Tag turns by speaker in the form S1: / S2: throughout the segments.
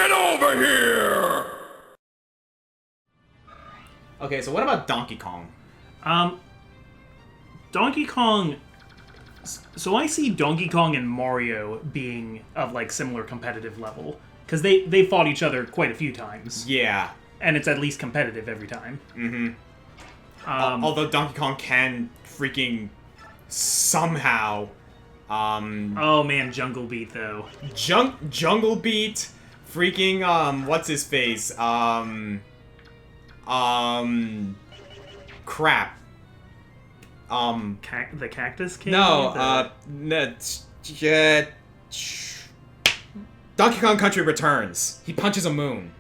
S1: Get over here!
S2: Okay, so what about Donkey Kong?
S3: Donkey Kong... So I see Donkey Kong and Mario being of, like, similar competitive level. Because they fought each other quite a few times.
S2: Yeah.
S3: And it's at least competitive every time.
S2: Mm-hmm. Although Donkey Kong can freaking somehow...
S3: Oh man, Jungle Beat, though.
S2: Jungle Beat... Freaking, what's his face? Crap.
S3: The Cactus King?
S2: Donkey Kong Country Returns. He punches a moon.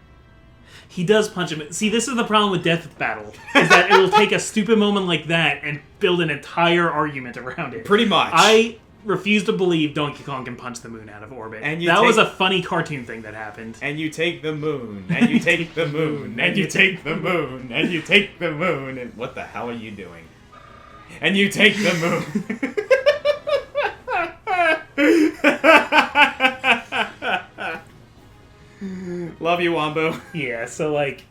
S3: He does punch him. See, this is the problem with Death Battle, is that it'll take a stupid moment like that and build an entire argument around it.
S2: Pretty much.
S3: I refuse to believe Donkey Kong can punch the moon out of orbit. And that was a funny cartoon thing that happened.
S2: And you take the moon, and you take the moon, and you take the moon, and you take the moon, and what the hell are you doing? And you take the moon. Love you, Wombo.
S3: Yeah, so like...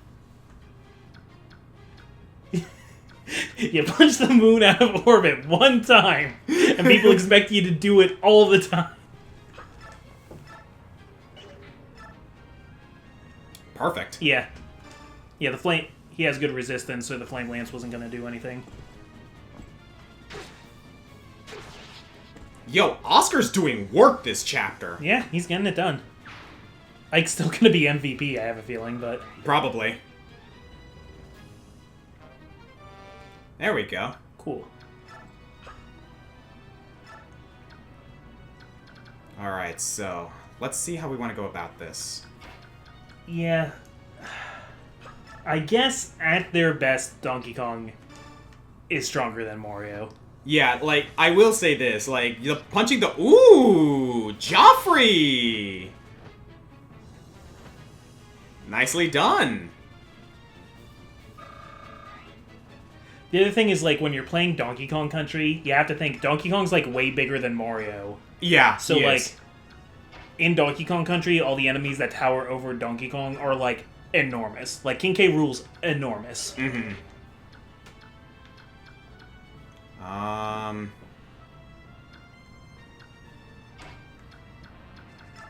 S3: You punch the moon out of orbit one time, and people expect you to do it all the time.
S2: Perfect.
S3: Yeah. Yeah, the flame... He has good resistance, so the Flame Lance wasn't going to do anything.
S2: Yo, Oscar's doing work this chapter.
S3: Yeah, he's getting it done. Ike's still going to be MVP, I have a feeling, but...
S2: Probably. There we go.
S3: Cool.
S2: Alright, so... Let's see how we want to go about this.
S3: Yeah. I guess, at their best, Donkey Kong is stronger than Mario.
S2: Yeah, like, I will say this, like, the punching the... Ooh! Joffrey! Nicely done.
S3: The other thing is, like, when you're playing Donkey Kong Country, you have to think Donkey Kong's, like, way bigger than Mario.
S2: Yeah,
S3: so, like, in Donkey Kong Country, all the enemies that tower over Donkey Kong are, like, enormous. Like, King K. Rool's enormous.
S2: Mm-hmm.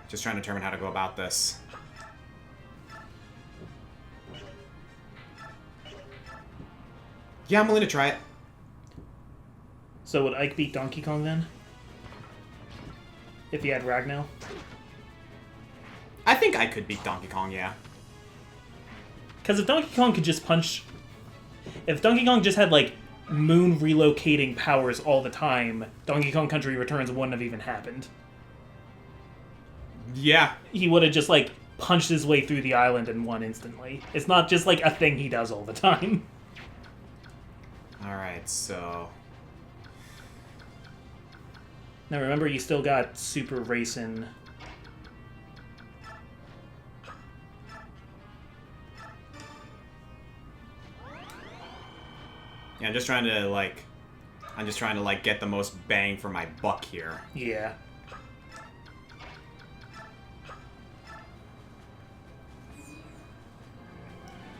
S2: Just trying to determine how to go about this. Yeah, I'm willing to try it.
S3: So would Ike beat Donkey Kong then? If he had Ragnar?
S2: I think I could beat Donkey Kong, yeah.
S3: Because if Donkey Kong could just punch... If Donkey Kong just had, like, moon relocating powers all the time, Donkey Kong Country Returns wouldn't have even happened.
S2: Yeah.
S3: He would have just, like, punched his way through the island and won instantly. It's not just, like, a thing he does all the time.
S2: Alright, so...
S3: Now remember, you still got Super Racing.
S2: Yeah, I'm just trying to, like, get the most bang for my buck here.
S3: Yeah.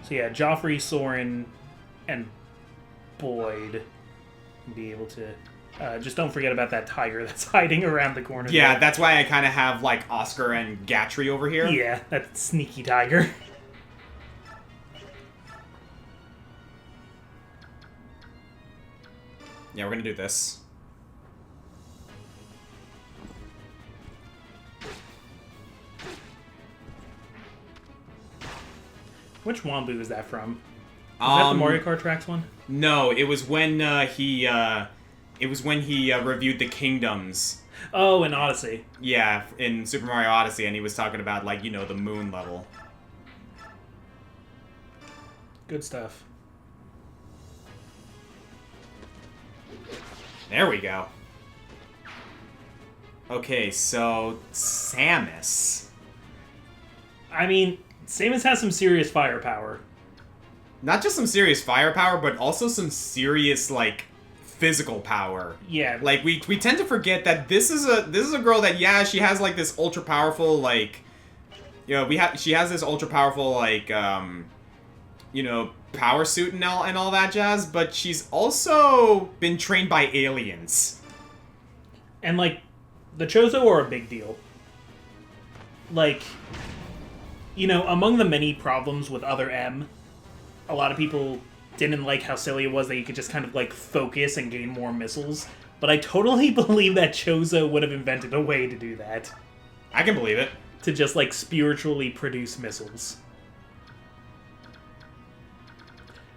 S3: So yeah, Joffrey, Soren, and Boyd be able to... just don't forget about that tiger that's hiding around the corner.
S2: Yeah,
S3: there.
S2: that's why I kind of have, like, Oscar and Gatry over here.
S3: Yeah, that sneaky tiger.
S2: Yeah, we're gonna do this.
S3: Which Wombu is that from? Is that the Mario Kart Tracks one?
S2: No, it was when he reviewed the kingdoms.
S3: Oh, in Odyssey.
S2: Yeah, in Super Mario Odyssey, and he was talking about, like, you know, the moon level.
S3: Good stuff.
S2: There we go. Okay, so Samus.
S3: I mean, Samus has some serious firepower.
S2: Not just some serious firepower, but also some serious, like, physical power.
S3: Yeah.
S2: Like, we tend to forget that this is a girl that, yeah, she has, like, this ultra powerful, like, you know, she has this ultra powerful, like, you know, power suit and all that jazz, but she's also been trained by aliens.
S3: And, like, the Chozo are a big deal. Like, you know, among the many problems with other M, a lot of people didn't like how silly it was that you could just kind of, like, focus and gain more missiles. But I totally believe that Chozo would have invented a way to do that.
S2: I can believe it.
S3: To just, like, spiritually produce missiles.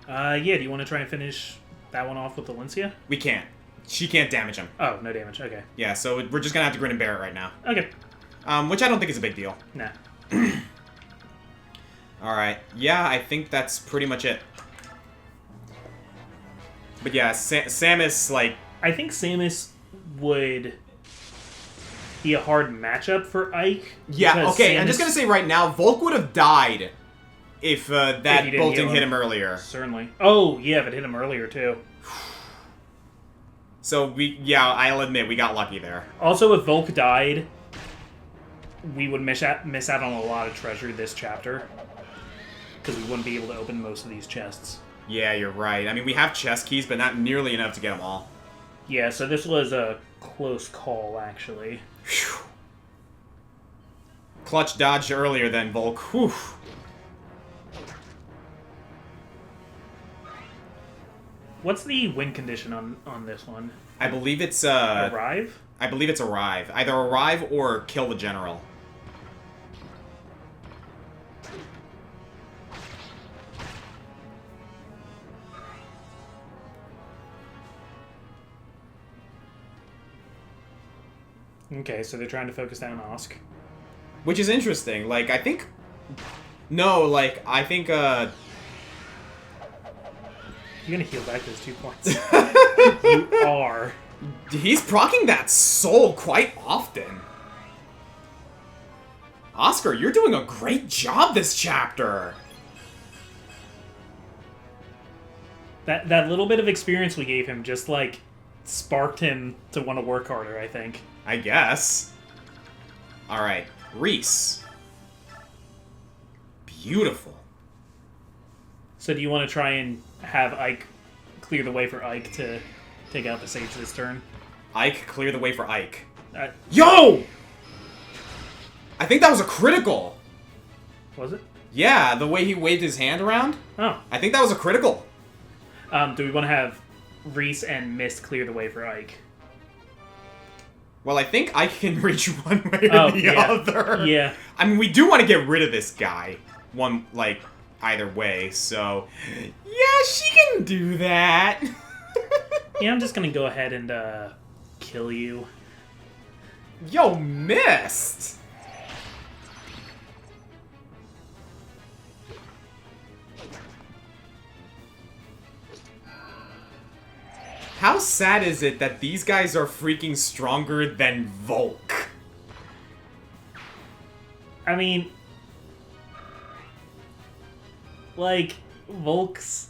S3: Yeah, do you want to try and finish that one off with Valencia?
S2: We can't. She can't damage him.
S3: Oh, no damage, okay.
S2: Yeah, so we're just gonna have to grin and bear it right now.
S3: Okay.
S2: Which I don't think is a big deal.
S3: Nah.
S2: Alright, yeah, I think that's pretty much it. But yeah, Samus, like...
S3: I think Samus would be a hard matchup for Ike.
S2: Yeah, okay,
S3: Samus...
S2: I'm just gonna say right now, Volk would have died if that
S3: if
S2: bolting hit him earlier.
S3: Certainly. Oh, yeah, if it hit him earlier, too.
S2: So, yeah, I'll admit, we got lucky there.
S3: Also, if Volk died, we would miss out on a lot of treasure this chapter. Because we wouldn't be able to open most of these chests.
S2: Yeah, you're right. I mean, we have chest keys, but not nearly enough to get them all.
S3: Yeah, so this was a close call, actually.
S2: Whew. Clutch dodged earlier than Volk. Whew.
S3: What's the win condition on this one?
S2: I believe it's,
S3: Arrive?
S2: I believe it's arrive. Either arrive or kill the general.
S3: Okay, so they're trying to focus down Osk.
S2: Which is interesting. Like, I think... No, like, I think,
S3: You're gonna heal back those 2 points. You are.
S2: He's proccing that soul quite often. Oscar, you're doing a great job this chapter.
S3: That little bit of experience we gave him just, like, sparked him to want to work harder, I think.
S2: I guess. Alright, Reese. Beautiful.
S3: So do you want to try and have Ike clear the way for Ike to take out the Sage this turn?
S2: Ike, clear the way for Ike.
S3: Uh,
S2: Yo! I think that was a critical.
S3: Was it?
S2: Yeah, the way he waved his hand around.
S3: Oh.
S2: I think that was a critical.
S3: Do we want to have Reese and Mist clear the way for Ike?
S2: Well, I think Ike can reach one way or the other.
S3: Yeah.
S2: I mean, we do want to get rid of this guy. One, like, either way, so... Yeah, she can do that.
S3: Yeah, I'm just gonna go ahead and, kill you.
S2: Yo, Mist! How sad is it that these guys are freaking stronger than Volk?
S3: I mean... Like, Volk's...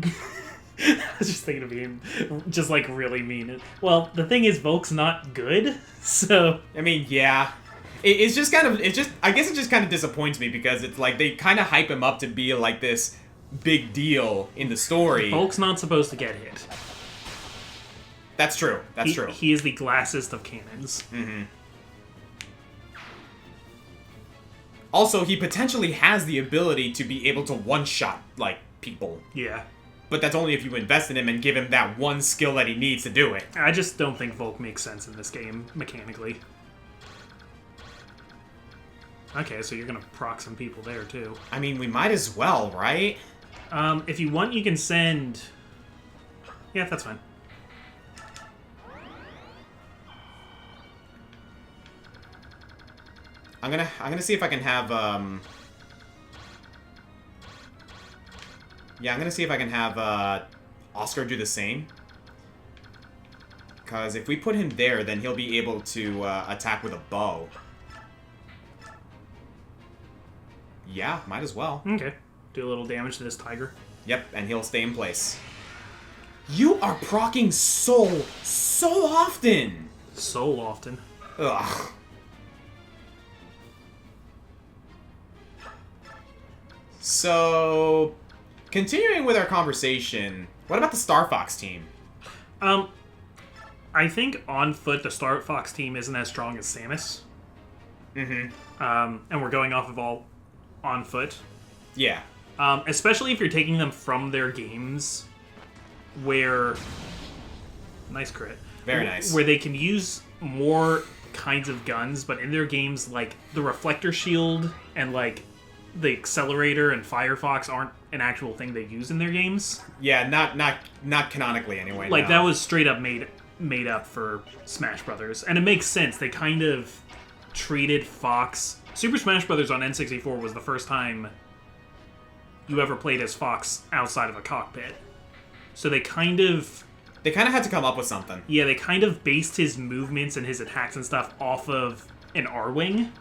S3: I was just thinking of being just, like, really mean. Well, the thing is, Volk's not good, so...
S2: I mean, yeah. It's just kind of... I guess it just kind of disappoints me because it's like they kind of hype him up to be, like, this big deal in the story.
S3: Volk's not supposed to get hit.
S2: That's true. That's true.
S3: He is the glassest of cannons.
S2: Mm-hmm. Also, he potentially has the ability to be able to one-shot, like, people.
S3: Yeah.
S2: But that's only if you invest in him and give him that one skill that he needs to do it.
S3: I just don't think Volk makes sense in this game, mechanically. Okay, so you're gonna proc some people there, too.
S2: I mean, we might as well, right?
S3: If you want, you can send... Yeah, that's fine.
S2: I'm gonna see if I can have, Yeah, I'm gonna see if I can have, Oscar do the same. Because if we put him there, then he'll be able to, attack with a bow. Yeah, might as well.
S3: Okay. Do a little damage to this tiger.
S2: Yep, and he'll stay in place. You are proccing so often!
S3: So often.
S2: Ugh. So, continuing with our conversation, what about the Star Fox team?
S3: I think on foot the Star Fox team isn't as strong as Samus. And we're going off of all on foot.
S2: Yeah.
S3: Especially if you're taking them from their games where... Nice crit.
S2: Very nice.
S3: Where they can use more kinds of guns, but in their games, like, the reflector shield and, like, the accelerator and Firefox aren't an actual thing they use in their games.
S2: Yeah, not canonically anyway.
S3: Like,
S2: no.
S3: that was straight up made up for Smash Brothers. And it makes sense. They kind of treated Fox... Super Smash Brothers on N64 was the first time you ever played as Fox outside of a cockpit. So they kind of
S2: had to come up with something.
S3: Yeah, they kind of based his movements and his attacks and stuff off of an R-Wing.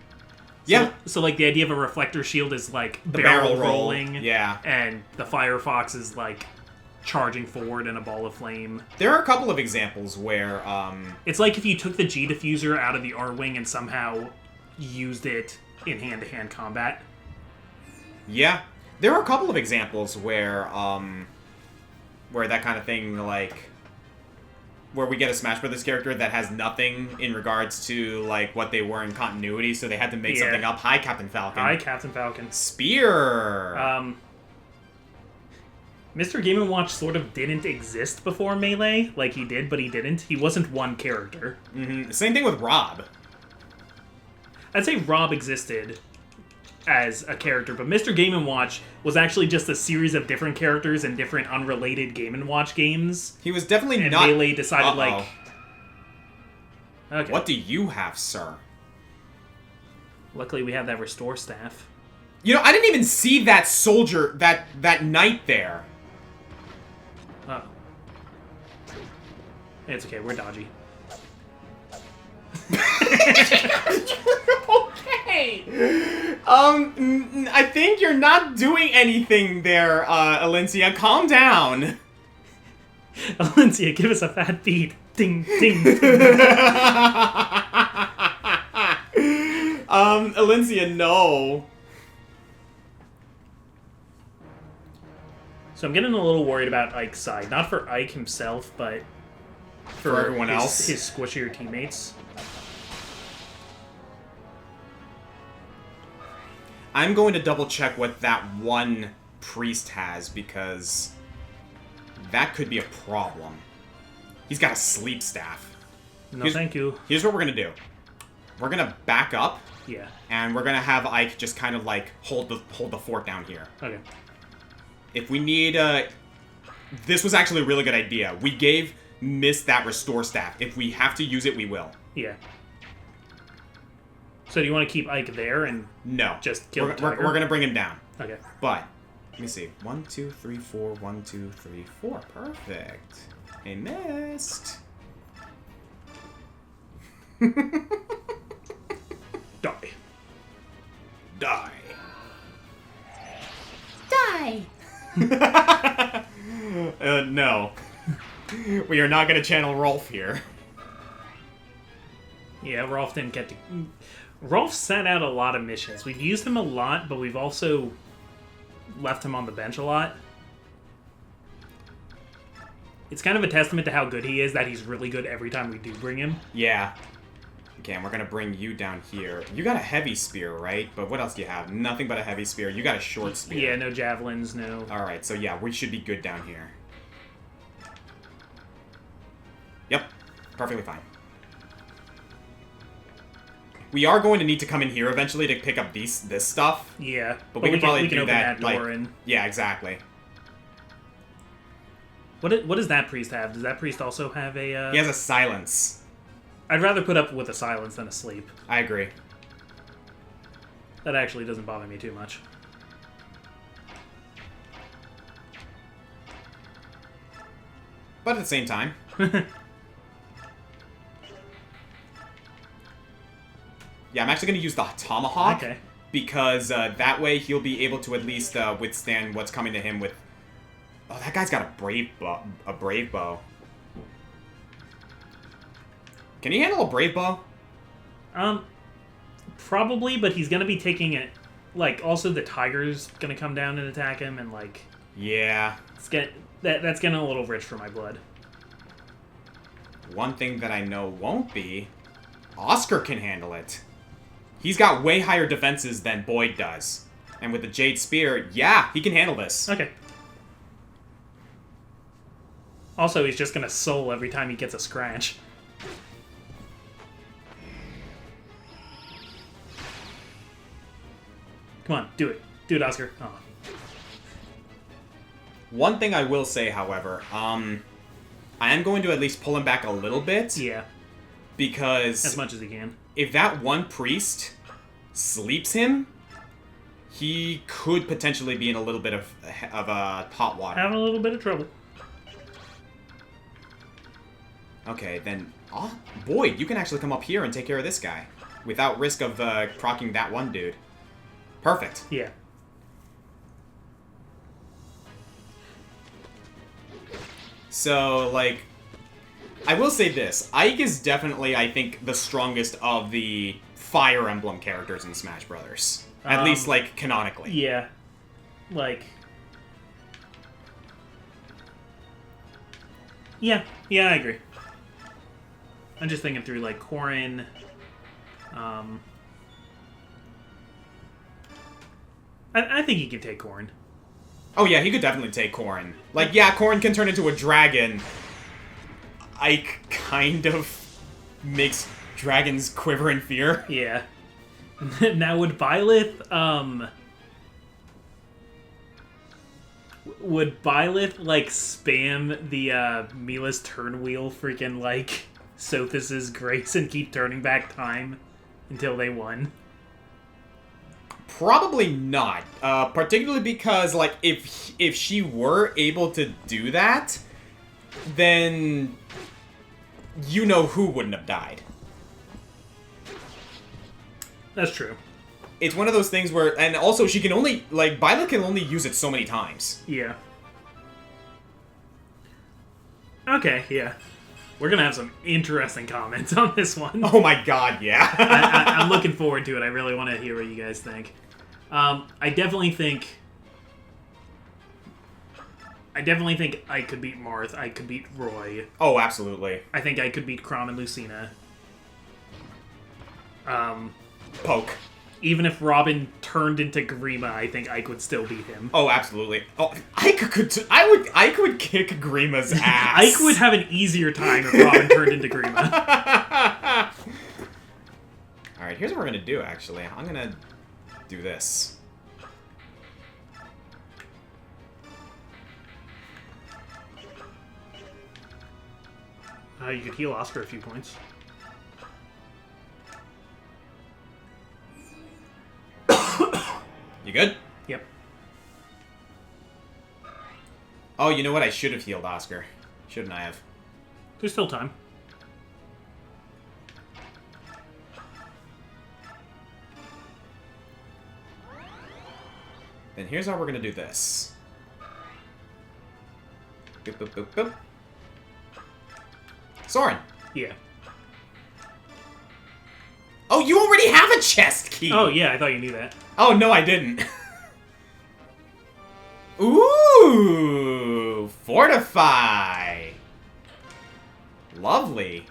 S2: Yeah.
S3: So like, the idea of a reflector shield is, like,
S2: The
S3: barrel
S2: roll.
S3: rolling.
S2: Yeah.
S3: And the Firefox is, like, charging forward in a ball of flame.
S2: There are a couple of examples where,
S3: It's like if you took the G diffuser out of the R-Wing and somehow used it in hand-to-hand combat.
S2: Yeah. There are a couple of examples where that kind of thing, like... where we get a Smash Brothers character that has nothing in regards to, like, what they were in continuity, so they had to make something up. Hi, Captain Falcon.
S3: Hi, Captain Falcon.
S2: Spear!
S3: Mr. Game & Watch sort of didn't exist before Melee, like he did, but he didn't. He wasn't one character.
S2: Same thing with Rob.
S3: I'd say Rob existed as a character, but Mr. Game & Watch was actually just a series of different characters in different unrelated Game & Watch games.
S2: He was definitely
S3: and
S2: not...
S3: Melee decided, like... Okay.
S2: What do you have, sir?
S3: Luckily, we have that restore staff.
S2: You know, I didn't even see that soldier, that knight there.
S3: Oh. It's okay, we're dodgy.
S2: Okay. I think you're not doing anything there, Alencia. Calm down.
S3: Alencia, give us a fat beat. Ding, ding, ding.
S2: Alencia, no.
S3: So I'm getting a little worried about Ike's side. Not for Ike himself, but
S2: For everyone else.
S3: His squishier teammates.
S2: I'm going to double check what that one priest has, because that could be a problem. He's got a sleep staff.
S3: No, thank you.
S2: Here's what we're going to do. We're going to back up.
S3: Yeah.
S2: And we're going to have Ike just kind of, like, hold the fort down here.
S3: Okay.
S2: If we need, this was actually a really good idea. We gave Miss that restore staff. If we have to use it, we will.
S3: Yeah. So do you want to keep Ike there and
S2: No.
S3: just kill the tiger?
S2: We're going to bring him down.
S3: Okay.
S2: But, let me see. 1, 2, 3, 4. 1, 2, 3, 4. Perfect. He missed.
S3: Die.
S2: Die.
S4: Die!
S2: No. We are not going to channel Rolf here.
S3: Yeah, Rolf didn't get to... Rolf sat out a lot of missions. We've used him a lot, but we've also left him on the bench a lot. It's kind of a testament to how good he is that he's really good every time we do bring him.
S2: Yeah. Okay, and we're going to bring you down here. You got a heavy spear, right? But what else do you have? Nothing but a heavy spear. You got a short spear.
S3: Yeah, no javelins, no...
S2: Alright, so yeah, we should be good down here. Yep. Perfectly fine. We are going to need to come in here eventually to pick up this stuff.
S3: Yeah,
S2: But we can probably do
S3: open
S2: that,
S3: door
S2: like...
S3: and...
S2: Yeah, exactly.
S3: What does that priest have? Does that priest also have a...
S2: He has a silence.
S3: I'd rather put up with a silence than a sleep.
S2: I agree.
S3: That actually doesn't bother me too much.
S2: But at the same time... Yeah, I'm actually going to use the Tomahawk.
S3: Okay.
S2: Because that way he'll be able to at least withstand what's coming to him with... Oh, that guy's got a brave bow. Can he handle a brave bow?
S3: Probably, but he's gonna be taking like, also the tiger's gonna come down and attack him, and, like...
S2: Yeah.
S3: That's getting a little rich for my blood.
S2: One thing that I know won't be, Oscar can handle it. He's got way higher defenses than Boyd does. And with the Jade Spear, yeah, he can handle this.
S3: Okay. Also, he's just gonna soul every time he gets a scratch. Come on, do it. Do it, Oscar. Oh.
S2: One thing I will say, however, I am going to at least pull him back a little bit.
S3: Yeah.
S2: Because...
S3: as much as he can.
S2: If that one priest sleeps him, he could potentially be in a little bit of hot water.
S3: Having a little bit of trouble.
S2: Okay, then... Oh, Boyd, you can actually come up here and take care of this guy. Without risk of procking that one dude. Perfect.
S3: Yeah.
S2: So, like... I will say this. Ike is definitely, I think, the strongest of the Fire Emblem characters in Smash Brothers. At least, like, canonically.
S3: Yeah. Like... Yeah, I agree. I'm just thinking through, like, Corrin... I think he can take Corrin.
S2: Oh yeah, he could definitely take Corrin. Like, yeah, Corrin can turn into a dragon. Ike kind of makes dragons quiver in fear.
S3: Yeah. Now, would Byleth, like, spam the, Mila's turn wheel freaking, like, Sothis' Grace and keep turning back time until they won?
S2: Probably not. Particularly because, like, if she were able to do that, then you know who wouldn't have died.
S3: That's true.
S2: It's one of those things where... And also, she can only... Like, Byleth can only use it so many times.
S3: Yeah. Okay, yeah. We're gonna have some interesting comments on this one.
S2: Oh my god, yeah.
S3: I'm looking forward to it. I really want to hear what you guys think. I definitely think I could beat Marth. I could beat Roy.
S2: Oh, absolutely.
S3: I think I could beat Chrom and Lucina.
S2: Poke.
S3: Even if Robin turned into Grima, I think Ike would still beat him.
S2: Oh, absolutely. Oh, Ike would kick Grima's ass.
S3: Ike would have an easier time if Robin turned into Grima.
S2: Alright, here's what we're gonna do, actually. I'm gonna do this.
S3: You could heal Oscar a few points.
S2: You good?
S3: Yep.
S2: Oh, you know what? I should have healed Oscar. Shouldn't I have?
S3: There's still time.
S2: Then here's how we're gonna do this. Boop, boop, boop, boop. Soren!
S3: Yeah.
S2: Oh, you already have a chest key!
S3: Oh, yeah, I thought you knew that.
S2: Oh, no, I didn't. Ooh! Fortify! Lovely.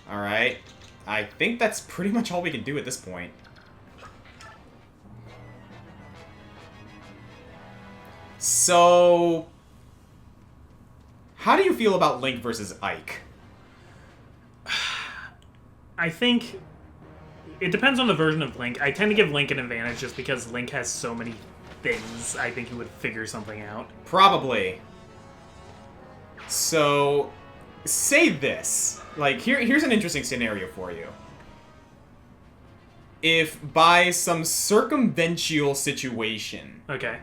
S2: Alright. I think that's pretty much all we can do at this point. So... How do you feel about Link versus Ike?
S3: I think it depends on the version of Link. I tend to give Link an advantage just because Link has so many things. I think he would figure something out.
S2: Probably. So, say this. Like, here's an interesting scenario for you. If by some circumvential situation...
S3: Okay.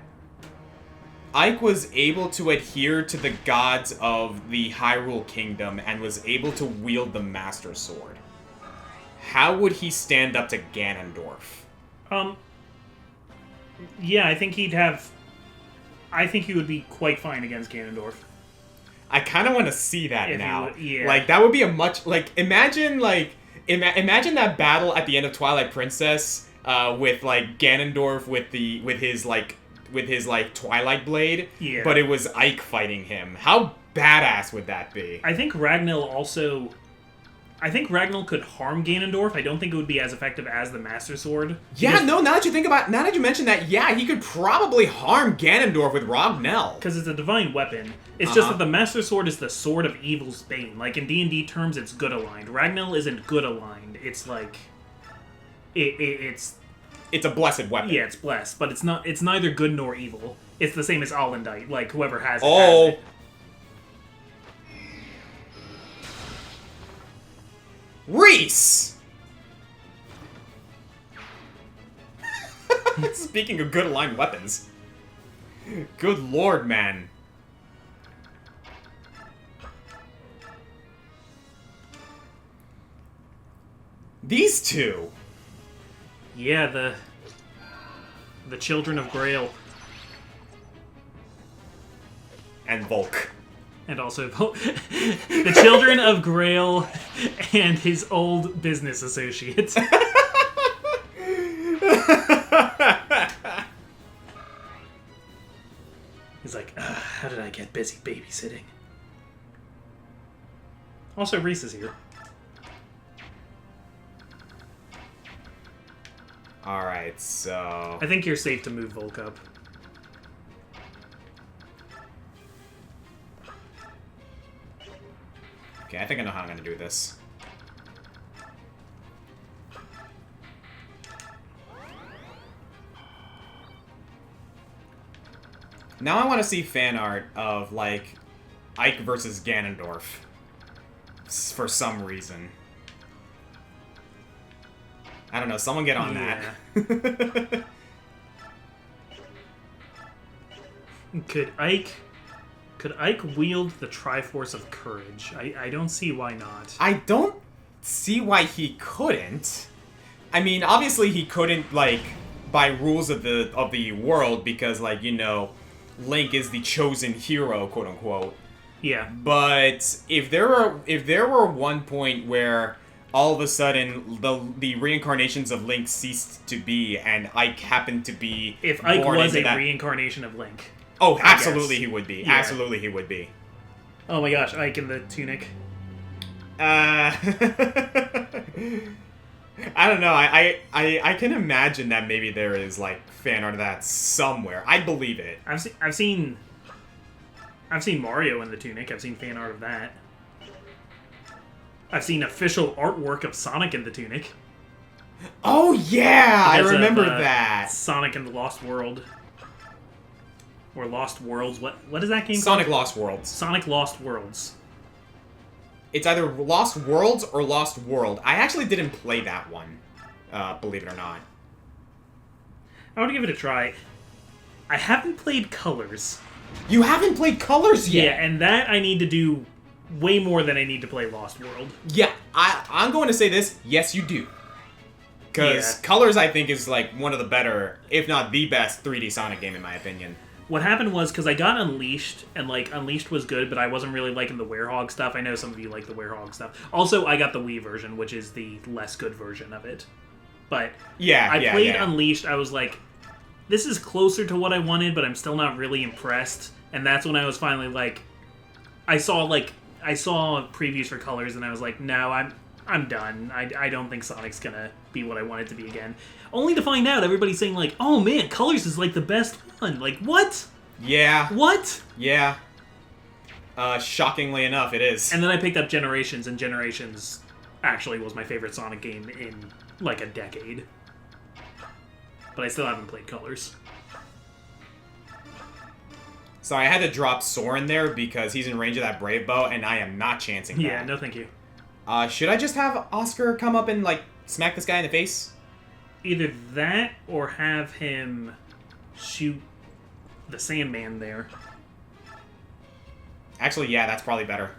S2: Ike was able to adhere to the gods of the Hyrule Kingdom and was able to wield the Master Sword. How would he stand up to Ganondorf?
S3: Yeah, I think he'd have... I think he would be quite fine against Ganondorf.
S2: I kind of want to see that now.
S3: Yeah.
S2: Like, that would be a much... Like, imagine, like... Imagine that battle at the end of Twilight Princess, with like Ganondorf with his Twilight Blade.
S3: Yeah.
S2: But it was Ike fighting him. How badass would that be?
S3: I think Ragnall could harm Ganondorf. I don't think it would be as effective as the Master Sword.
S2: Yeah, now that you mention that, yeah, he could probably harm Ganondorf with Ragnall.
S3: Because it's a divine weapon. It's just that the Master Sword is the sword of evil's bane. Like, in D&D terms, it's good aligned. Ragnall isn't good aligned. It's like... It's
S2: a blessed weapon.
S3: Yeah, it's blessed, but it's not. It's neither good nor evil. It's the same as Allendite. Like, whoever has it,
S2: Oh.
S3: has it.
S2: Reese! Speaking of good aligned weapons. Good lord, man. These two.
S3: Yeah, the children of Grail.
S2: And Volk.
S3: And also the children of Grail and his old business associates. He's like, how did I get busy babysitting? Also, Reese is here.
S2: Alright, so...
S3: I think you're safe to move Volk up.
S2: Okay, I think I know how I'm gonna do this. Now I want to see fan art of, like, Ike versus Ganondorf. For some reason. I don't know, someone get on that.
S3: Could Ike wield the Triforce of Courage? I don't see why not.
S2: I don't see why he couldn't. I mean, obviously he couldn't, like, by rules of the world, because, like, you know, Link is the chosen hero, quote unquote.
S3: Yeah.
S2: But if there were one point where all of a sudden the reincarnations of Link ceased to be, and Ike happened to be
S3: if Ike
S2: born
S3: was
S2: into
S3: a
S2: that...
S3: reincarnation of Link.
S2: Oh, absolutely he would be.
S3: Yeah.
S2: Absolutely he would be.
S3: Oh my gosh, Ike in the tunic.
S2: I don't know. I can imagine that maybe there is, like, fan art of that somewhere. I believe it.
S3: I've seen Mario in the tunic. I've seen fan art of that. I've seen official artwork of Sonic in the tunic.
S2: Oh yeah, I
S3: Because
S2: remember
S3: of,
S2: that.
S3: Sonic and the Lost World. Or Lost Worlds. What is that game
S2: Sonic
S3: called?
S2: Lost Worlds.
S3: Sonic Lost Worlds.
S2: It's either Lost Worlds or Lost World. I actually didn't play that one, believe it or not.
S3: I want to give it a try. I haven't played Colors.
S2: You haven't played Colors yet?
S3: Yeah, and that I need to do way more than I need to play Lost World.
S2: Yeah, I'm going to say this. Yes, you do. Because
S3: Yeah.
S2: Colors, I think, is, like, one of the better, if not the best, 3D Sonic game, in my opinion.
S3: What happened was, because I got Unleashed, and, like, Unleashed was good, but I wasn't really liking the Werehog stuff. I know some of you like the Werehog stuff. Also, I got the Wii version, which is the less good version of it. But I played Unleashed, I was like, this is closer to what I wanted, but I'm still not really impressed. And that's when I was finally like, I saw previews for Colors, and I was like, no, I'm done. I don't think Sonic's gonna be what I want it to be again. Only to find out everybody's saying, like, oh man, Colors is, like, the best one. Like, what?
S2: Yeah.
S3: What?
S2: Yeah. Shockingly enough, it is.
S3: And then I picked up Generations, and Generations actually was my favorite Sonic game in, like, a decade. But I still haven't played Colors.
S2: So I had to drop Soren there because he's in range of that Brave Bow, and I am not chancing that.
S3: Yeah, no thank you.
S2: Should I just have Oscar come up and, like, smack this guy in the face?
S3: Either that, or have him shoot the Sandman there.
S2: Actually, yeah, that's probably better.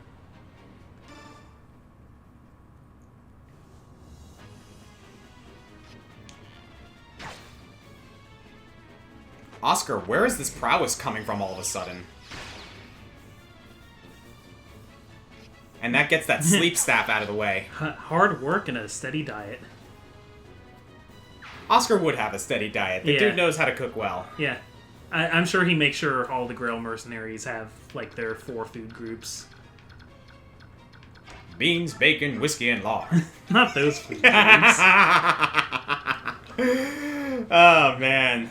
S2: Oscar, where is this prowess coming from all of a sudden? And that gets that sleep staff out of the way.
S3: Hard work and a steady diet.
S2: Oscar would have a steady diet. The dude knows how to cook well.
S3: Yeah. I'm sure he makes sure all the Grail mercenaries have, like, their 4 food groups.
S2: Beans, bacon, whiskey, and lard.
S3: Not those food groups.
S2: Oh, man.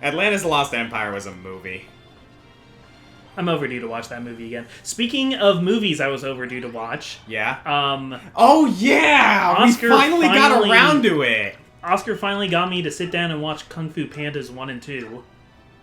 S2: Atlantis: The Lost Empire was a movie.
S3: I'm overdue to watch that movie again. Speaking of movies I was overdue to watch...
S2: Yeah?
S3: Oh,
S2: yeah!
S3: Oscar
S2: we finally got around to it!
S3: Oscar finally got me to sit down and watch Kung Fu Pandas 1 and 2.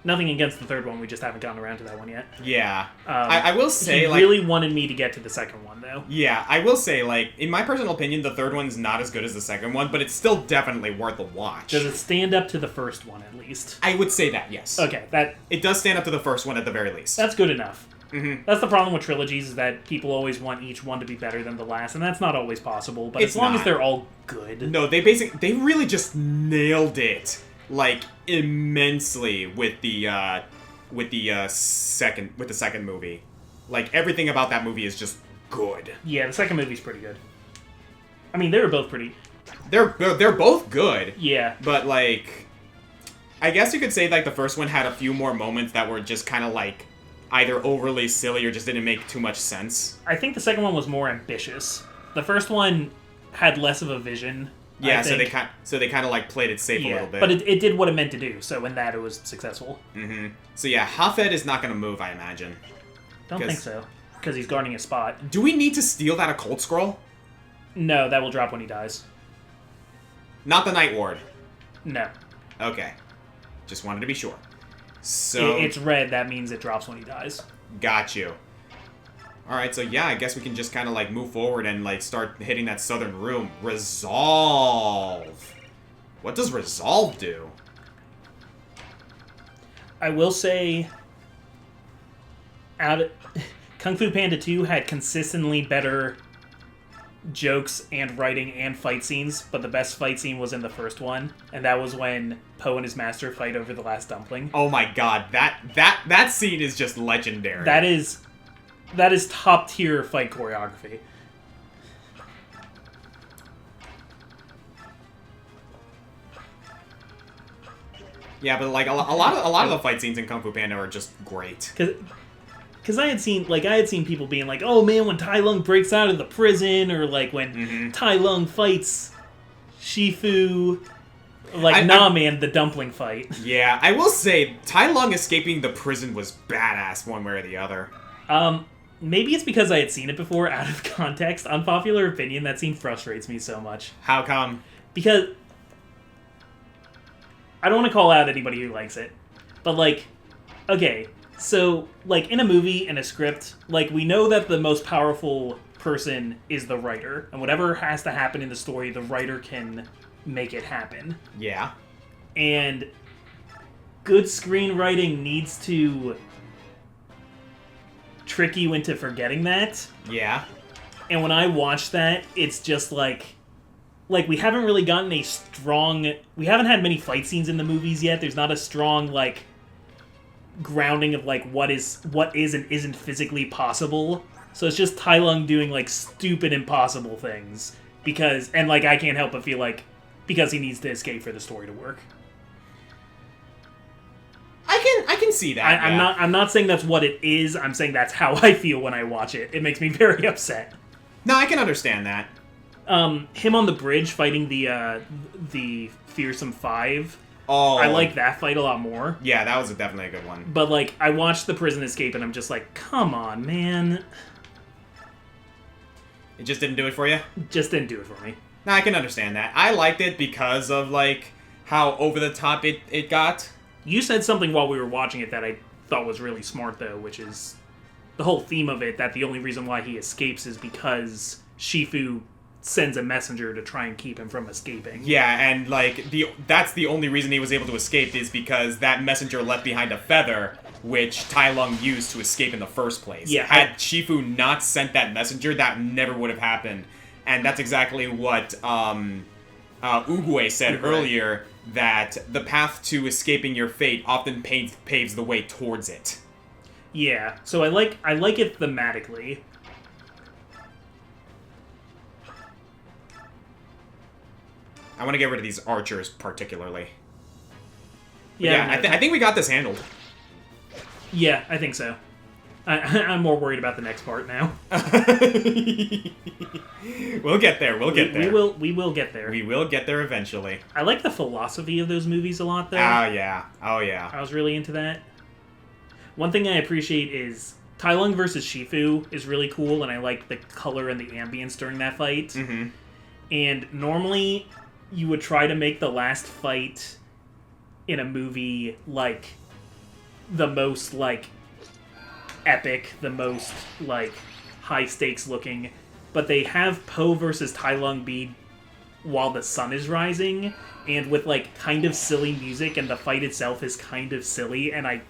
S3: Nothing against the third one, we just haven't gotten around to that one yet.
S2: Yeah. I will say,
S3: he
S2: like...
S3: really wanted me to get to the second one, though.
S2: Yeah, I will say, like, in my personal opinion, the third one's not as good as the second one, but it's still definitely worth a watch.
S3: Does it stand up to the first one, at least?
S2: I would say that, yes.
S3: Okay,
S2: It does stand up to the first one at the very least.
S3: That's good enough.
S2: Mm-hmm.
S3: That's the problem with trilogies, is that people always want each one to be better than the last, and that's not always possible, but as long as they're all good...
S2: No, they really just nailed it, like, immensely with the second movie. Like, everything about that movie is just good.
S3: Yeah, the second movie's pretty good. I mean, they were both pretty...
S2: They're both good.
S3: Yeah.
S2: But, like, I guess you could say, like, the first one had a few more moments that were just kind of, like, either overly silly or just didn't make too much sense.
S3: I think the second one was more ambitious. The first one had less of a vision.
S2: Yeah, so they kind of like played it safe a little bit.
S3: But it did what it meant to do, so in that it was successful.
S2: Mm-hmm. So yeah, Hafed is not going to move, I imagine.
S3: Don't think so, because he's guarding a spot.
S2: Do we need to steal that occult scroll?
S3: No, that will drop when he dies.
S2: Not the Night Ward?
S3: No.
S2: Okay. Just wanted to be sure. So
S3: it's red, that means it drops when he dies.
S2: Got you. Alright, so yeah, I guess we can just kind of, like, move forward and, like, start hitting that southern room. Resolve! What does Resolve do?
S3: I will say... Kung Fu Panda 2 had consistently better jokes and writing and fight scenes, but the best fight scene was in the first one, and that was when Poe and his master fight over the last dumpling.
S2: Oh my god, that scene is just legendary.
S3: That is top tier fight choreography.
S2: Yeah, but like a lot of the fight scenes in Kung Fu Panda are just great.
S3: Because I had seen people being like, "Oh man, when Tai Lung breaks out of the prison," or like when Tai Lung fights Shifu, like man, the dumpling fight.
S2: Yeah, I will say Tai Lung escaping the prison was badass one way or the other.
S3: Maybe it's because I had seen it before out of context. Unpopular opinion, that scene frustrates me so much.
S2: How come?
S3: Because I don't want to call out anybody who likes it, but like, okay. So, like, in a movie, in a script, like, we know that the most powerful person is the writer. And whatever has to happen in the story, the writer can make it happen.
S2: Yeah.
S3: And good screenwriting needs to trick you into forgetting that.
S2: Yeah.
S3: And when I watch that, it's just like we haven't really gotten a strong... We haven't had many fight scenes in the movies yet. There's not a strong, like... grounding of like what is and isn't physically possible. So it's just Tai Lung doing like stupid impossible things because I can't help but feel like because he needs to escape for the story to work.
S2: I can see that.
S3: I'm not saying that's what it is. I'm saying that's how I feel when I watch it. It makes me very upset.
S2: No, I can understand that.
S3: Him on the bridge fighting the Fearsome Five.
S2: Oh,
S3: I like that fight a lot more.
S2: Yeah, that was definitely a good one.
S3: But, like, I watched the prison escape and I'm just like, come on, man.
S2: It just didn't do it for you?
S3: Just didn't do it for me.
S2: No, I can understand that. I liked it because of, like, how over the top it got.
S3: You said something while we were watching it that I thought was really smart, though, which is the whole theme of it, that the only reason why he escapes is because Shifu sends a messenger to try and keep him from escaping.
S2: Yeah, and like that's the only reason he was able to escape is because that messenger left behind a feather, which Tai Lung used to escape in the first place.
S3: Yeah,
S2: had Shifu not sent that messenger, that never would have happened. And that's exactly what Oogway said earlier, that the path to escaping your fate often paves the way towards it.
S3: Yeah, so I like it thematically.
S2: I want to get rid of these archers particularly.
S3: Yeah,
S2: I think we got this handled.
S3: Yeah, I think so. I'm more worried about the next part now.
S2: We'll get there. We'll get there.
S3: We will get there.
S2: We will get there eventually.
S3: I like the philosophy of those movies a lot, though.
S2: Oh yeah. Oh yeah.
S3: I was really into that. One thing I appreciate is Tai Lung versus Shifu is really cool, and I like the color and the ambience during that fight.
S2: Mm-hmm.
S3: And normally, you would try to make the last fight in a movie like the most like epic, the most like high stakes looking, but they have Po versus Tai Lung be while the sun is rising, and with like kind of silly music, and the fight itself is kind of silly, and I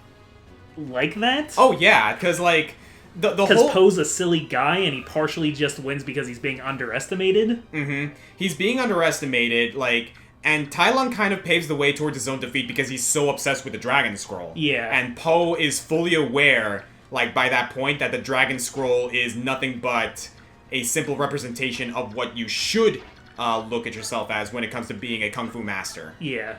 S3: like that.
S2: Oh yeah, because like the
S3: Because
S2: whole
S3: Poe's a silly guy, and he partially just wins because he's being underestimated.
S2: Mm-hmm. He's being underestimated, like, and Tai Lung kind of paves the way towards his own defeat because he's so obsessed with the Dragon Scroll.
S3: Yeah.
S2: And Poe is fully aware, like, by that point, that the Dragon Scroll is nothing but a simple representation of what you should look at yourself as when it comes to being a Kung Fu master.
S3: Yeah.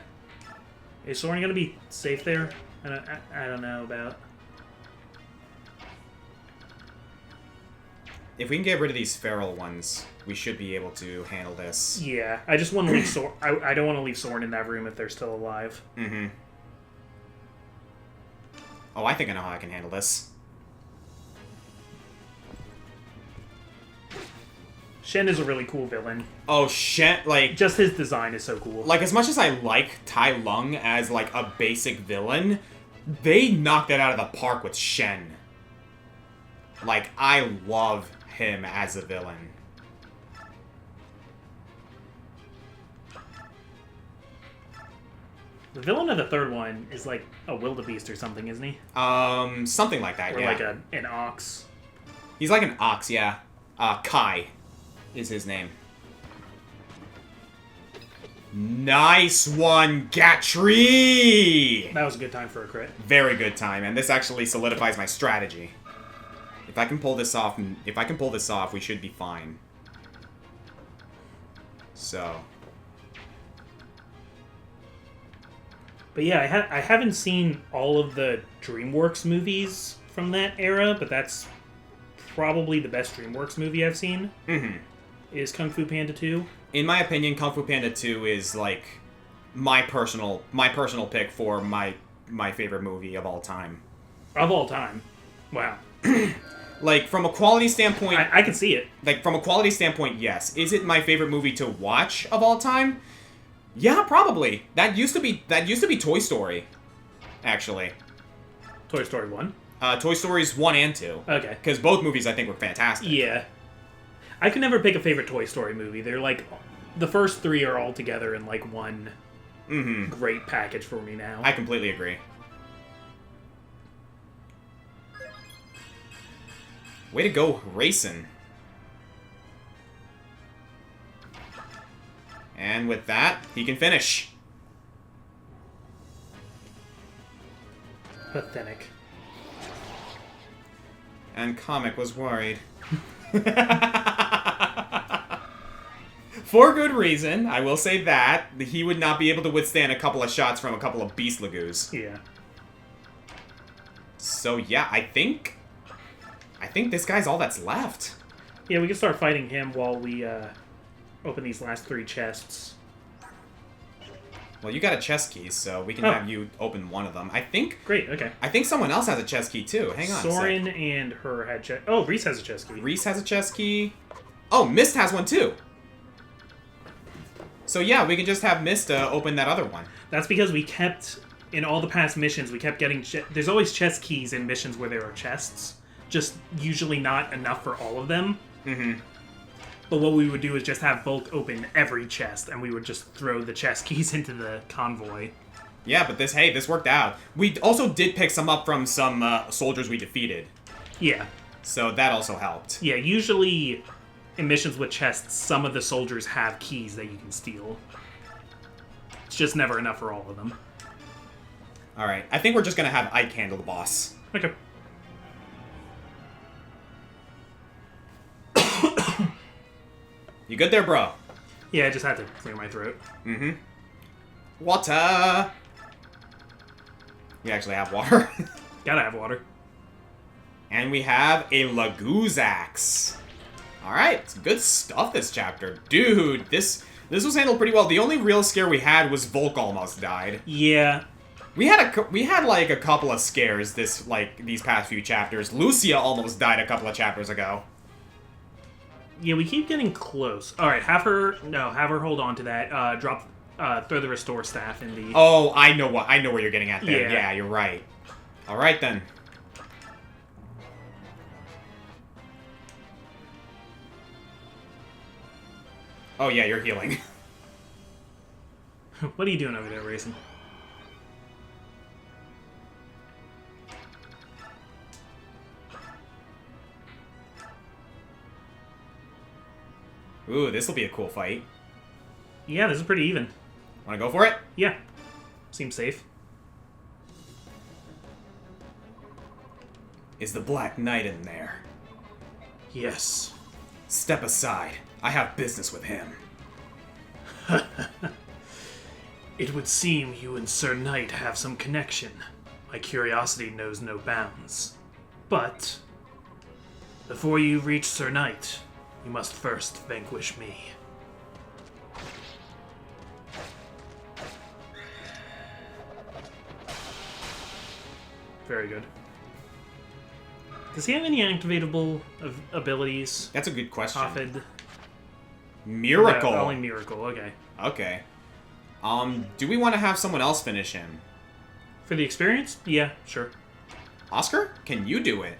S3: Is Soren gonna be safe there? I don't know about...
S2: If we can get rid of these feral ones, we should be able to handle this.
S3: Yeah, I just want to leave Soren... I don't want to leave Soren in that room if they're still alive.
S2: Mm-hmm. Oh, I think I know how I can handle this.
S3: Shen is a really cool villain.
S2: Oh, shit, like...
S3: Just his design is so cool.
S2: Like, as much as I like Tai Lung as, like, a basic villain, they knocked it out of the park with Shen. Like, I love him as a villain.
S3: The villain of the third one is like a wildebeest or something, isn't he?
S2: Something like that,
S3: Or
S2: yeah.
S3: like an ox.
S2: He's like an ox, yeah. Kai is his name. Nice one, Gatry!
S3: That was a good time for a crit.
S2: Very good time, and this actually solidifies my strategy. If I can pull this off, we should be fine. So.
S3: But yeah, I haven't seen all of the DreamWorks movies from that era, but that's probably the best DreamWorks movie I've seen.
S2: Mm-hmm.
S3: Is Kung Fu Panda 2.
S2: In my opinion, Kung Fu Panda 2 is like my personal pick for my favorite movie of all time.
S3: Of all time. Wow.
S2: Like, from a quality standpoint...
S3: I can see it.
S2: Like, from a quality standpoint, yes. Is it my favorite movie to watch of all time? Yeah, probably. That used to be Toy Story, actually.
S3: Toy Story 1?
S2: Toy Stories 1 and 2.
S3: Okay.
S2: Because both movies, I think, were fantastic.
S3: Yeah. I could never pick a favorite Toy Story movie. They're like... The first three are all together in like one great package for me now.
S2: I completely agree. Way to go, racing. And with that, he can finish.
S3: Pathetic.
S2: And Comic was worried. For good reason, I will say that. He would not be able to withstand a couple of shots from a couple of Beast Lagoos.
S3: Yeah.
S2: So yeah, I think this guy's all that's left.
S3: Yeah, we can start fighting him while we open these last three chests.
S2: Well, you got a chest key, so we can have you open one of them. I think...
S3: Great, okay.
S2: I think someone else has a chest key, too. Hang on
S3: Soren and her had chest... Oh, Reese has a chest key.
S2: Reese has a chest key. Oh, Mist has one, too. So yeah, we can just have Mist open that other one.
S3: That's because we kept... In all the past missions, we kept getting... There's always chest keys in missions where there are chests. Just usually not enough for all of them.
S2: Mm-hmm.
S3: But what we would do is just have Bulk open every chest, and we would just throw the chest keys into the convoy.
S2: Yeah, but this worked out. We also did pick some up from some soldiers we defeated.
S3: Yeah.
S2: So that also helped.
S3: Yeah, usually in missions with chests, some of the soldiers have keys that you can steal. It's just never enough for all of them.
S2: Alright, I think we're just gonna have Ike handle the boss.
S3: Okay.
S2: You good there, bro?
S3: Yeah, I just had to clear my throat.
S2: Mm-hmm. Water! We actually have water.
S3: Gotta have water.
S2: And we have a Lagoozax. Alright, some good stuff this chapter. Dude, this was handled pretty well. The only real scare we had was Volk almost died.
S3: Yeah.
S2: We had like a couple of scares these past few chapters. Lucia almost died a couple of chapters ago.
S3: Yeah, we keep getting close. Alright, have her hold on to that. Throw the restore staff in the...
S2: Oh, I know where you're getting at there.
S3: Yeah.
S2: Yeah, you're right. Alright then. Oh yeah, you're healing.
S3: What are you doing over there, Racing?
S2: Ooh, this will be a cool fight.
S3: Yeah, this is pretty even.
S2: Wanna go for it?
S3: Yeah. Seems safe.
S2: Is the Black Knight in there?
S3: Yes.
S2: Step aside. I have business with him.
S3: It would seem you and Sir Knight have some connection. My curiosity knows no bounds. But, before you reach Sir Knight, you must first vanquish me. Very good. Does he have any activatable abilities?
S2: That's a good question.
S3: Hafid?
S2: Miracle.
S3: No, only Miracle, okay.
S2: Okay. Do we want to have someone else finish him?
S3: For the experience? Yeah, sure.
S2: Oscar? Can you do it?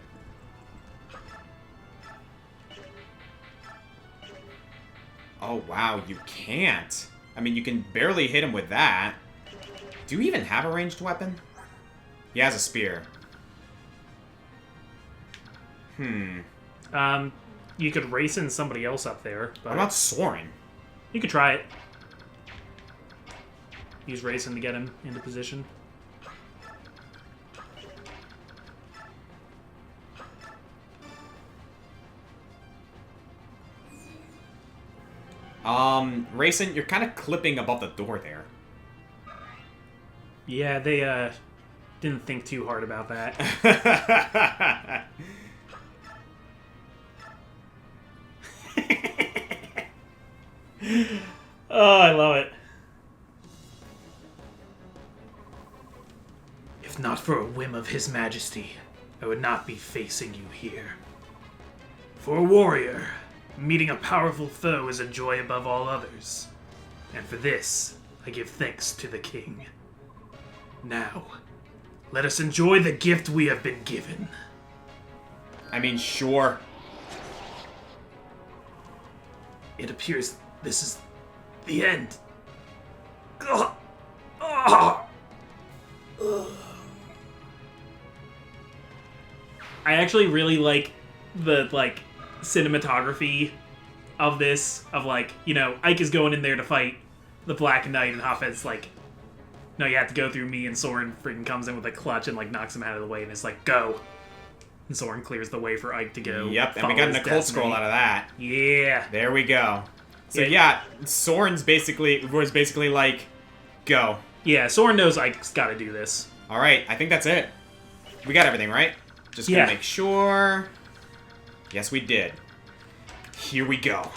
S2: Oh, wow, you can't. I mean, you can barely hit him with that. Do you even have a ranged weapon? He has a spear.
S3: You could race in somebody else up there. But
S2: What about Soren?
S3: you could try it. Use racing to get him into position.
S2: Racing, you're kind of clipping above the door there.
S3: Yeah, they didn't think too hard about that. Oh, I love it. If not for a whim of His Majesty, I would not be facing you here. For a warrior, meeting a powerful foe is a joy above all others. And for this, I give thanks to the king. Now, let us enjoy the gift we have been given.
S2: I mean, sure.
S3: It appears this is the end. Ugh. Ugh. Ugh. I actually really like the cinematography of this. Of Ike is going in there to fight the Black Knight, and Hafed's like, no, you have to go through me, and Soren freaking comes in with a clutch and knocks him out of the way, and it's like, go. And Soren clears the way for Ike to go.
S2: Yep, and we got an occult scroll out of that.
S3: Yeah.
S2: There we go. So yeah, Soren's was basically like, go.
S3: Yeah, Soren knows Ike's got to do this.
S2: All right, I think that's it. We got everything, right? Just gonna make sure. Yes, we did. Here we go.